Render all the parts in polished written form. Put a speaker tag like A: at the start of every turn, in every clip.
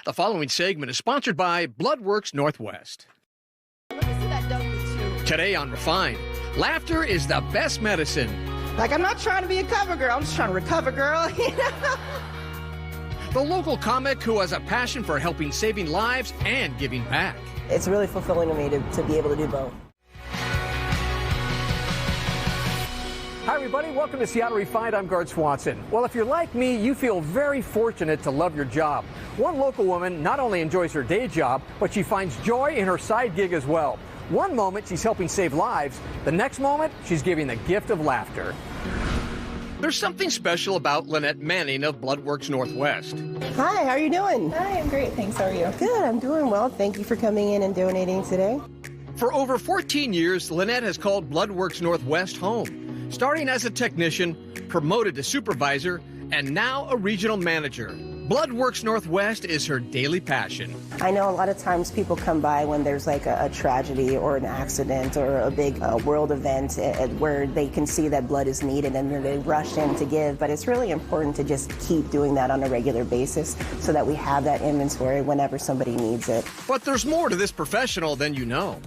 A: The following segment is sponsored by Bloodworks Northwest.
B: Let me see that W2.
A: Today on Refined, laughter is the best medicine.
B: Like, I'm not trying to be a cover girl. I'm just trying to recover, girl.
A: The local comic who has a passion for helping saving lives and giving back.
C: It's really fulfilling to me to be able to do both.
D: Hi, everybody. Welcome to Seattle Refined. I'm Gard Swanson. Well, if you're like me, you feel very fortunate to love your job. One local woman not only enjoys her day job, but she finds joy in her side gig as well. One moment, she's helping save lives. The next moment, she's giving the gift of laughter.
A: There's something special about Lynette Manning of Bloodworks Northwest.
C: Hi, how are you doing?
E: Hi, I'm great. Thanks. How are you?
C: Good, I'm doing well. Thank you for coming in and donating today.
A: For over 14 years, Lynette has called Bloodworks Northwest home. Starting as a technician, promoted to supervisor, and now a regional manager. Bloodworks Northwest is her daily passion.
C: I know a lot of times people come by when there's like a tragedy or an accident or a big world event where they can see that blood is needed and then they rush in to give, but it's really important to just keep doing that on a regular basis so that we have that inventory whenever somebody needs it.
A: But there's more to this professional than you know.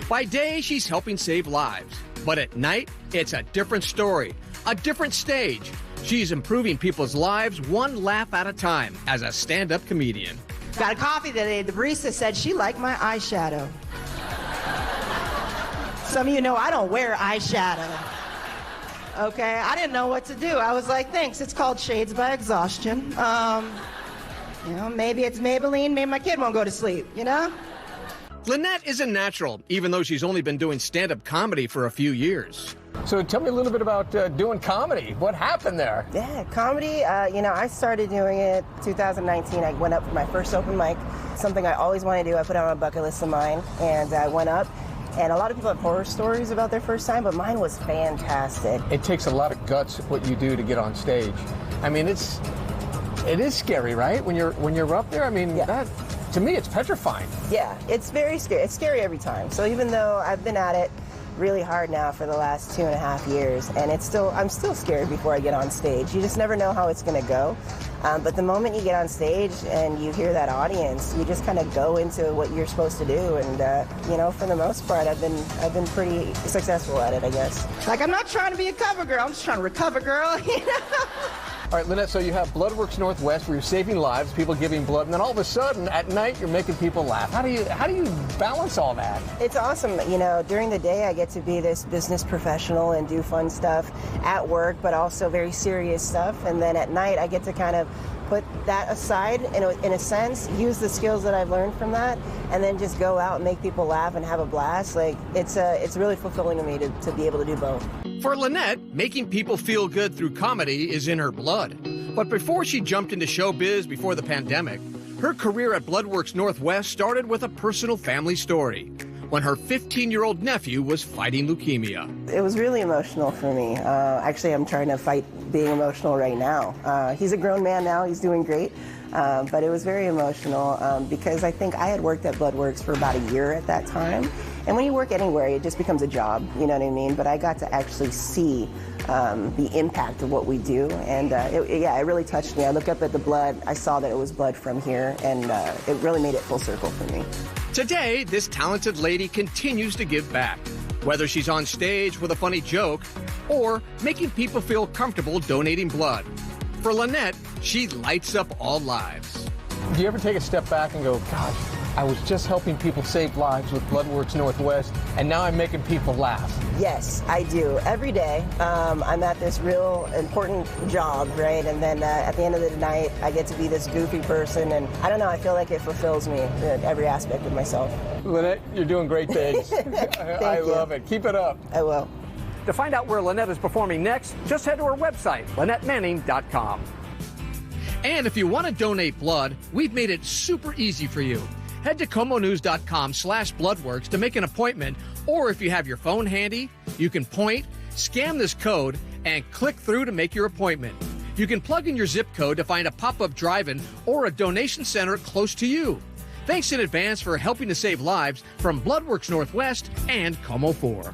A: By day, she's helping save lives. But at night, it's a different story, a different stage. She's improving people's lives one laugh at a time as a stand-up comedian.
B: Got a coffee today. The barista said she liked my eyeshadow. Some of you know I don't wear eyeshadow. Okay, I didn't know what to do. I was like, thanks, it's called Shades by Exhaustion. Maybe it's Maybelline, maybe my kid won't go to sleep,
A: Lynette is a natural, even though she's only been doing stand-up comedy for a few years.
D: So tell me a little bit about doing comedy. What happened there?
C: Yeah, comedy, I started doing it 2019. I went up for my first open mic, something I always wanted to do. I put it on a bucket list of mine, and I went up. And a lot of people have horror stories about their first time, but mine was fantastic.
D: It takes a lot of guts what you do to get on stage. I mean, it is scary, right? When you're up there, I mean,
C: yeah.
D: To me, it's petrifying.
C: Yeah, it's very scary. It's scary every time. So even though I've been at it really hard now for the last 2.5 years, and I'm still scared before I get on stage. You just never know how it's going to go. But the moment you get on stage and you hear that audience, you just kind of go into what you're supposed to do. And for the most part, I've been pretty successful at it, I guess.
B: Like, I'm not trying to be a cover girl. I'm just trying to recover, girl.
D: All right, Lynette, so you have Bloodworks Northwest where you're saving lives, people giving blood, and then all of a sudden, at night, you're making people laugh. How do you balance all that?
C: It's awesome. During the day, I get to be this business professional and do fun stuff at work, but also very serious stuff. And then at night, I get to kind of put that aside, in a sense, use the skills that I've learned from that, and then just go out and make people laugh and have a blast. Like, it's really fulfilling to me to be able to do both.
A: For Lynette, making people feel good through comedy is in her blood. But before she jumped into showbiz before the pandemic, her career at Bloodworks Northwest started with a personal family story when her 15-year-old nephew was fighting leukemia.
C: It was really emotional for me. Actually, I'm trying to fight being emotional right now. He's a grown man now. He's doing great. But it was very emotional because I think I had worked at Bloodworks for about a year at that time. And when you work anywhere, it just becomes a job, you know what I mean? But I got to actually see the impact of what we do. And it really touched me. I looked up at the blood. I saw that it was blood from here. And it really made it full circle for me.
A: Today, this talented lady continues to give back, whether she's on stage with a funny joke or making people feel comfortable donating blood. For Lynette, she lights up all lives.
D: Do you ever take a step back and go, gosh, I was just helping people save lives with Bloodworks Northwest, and now I'm making people laugh?
C: Yes, I do. Every day, I'm at this real important job, right? And then at the end of the night, I get to be this goofy person, and I don't know, I feel like it fulfills me in every aspect of myself.
D: Lynette, you're doing great things. I love it. Keep it up.
C: I will.
D: To find out where Lynette is performing next, just head to her website, LynetteManning.com.
A: And if you want to donate blood, we've made it super easy for you. Head to comonews.com/bloodworks to make an appointment, or if you have your phone handy, you can point, scan this code, and click through to make your appointment. You can plug in your zip code to find a pop-up drive-in or a donation center close to you. Thanks in advance for helping to save lives from Bloodworks Northwest and Como 4.